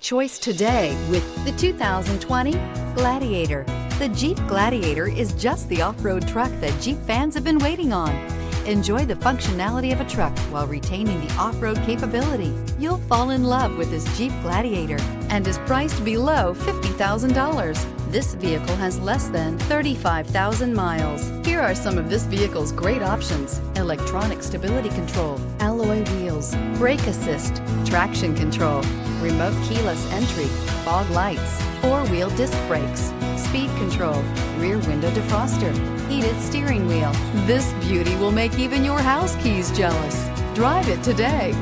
Choice today with the 2020 Gladiator. The Jeep Gladiator is just the off-road truck that Jeep fans have been waiting on. Enjoy the functionality of a truck while retaining the off-road capability. You'll fall in love with this Jeep Gladiator and is priced below $50,000. This vehicle has less than 35,000 miles. Here are some of this vehicle's great options: electronic stability control, alloy wheels, brake assist, traction control, remote keyless entry, fog lights, four-wheel disc brakes, speed control, rear window defroster, heated steering wheel. This beauty will make even your house keys jealous. Drive it today.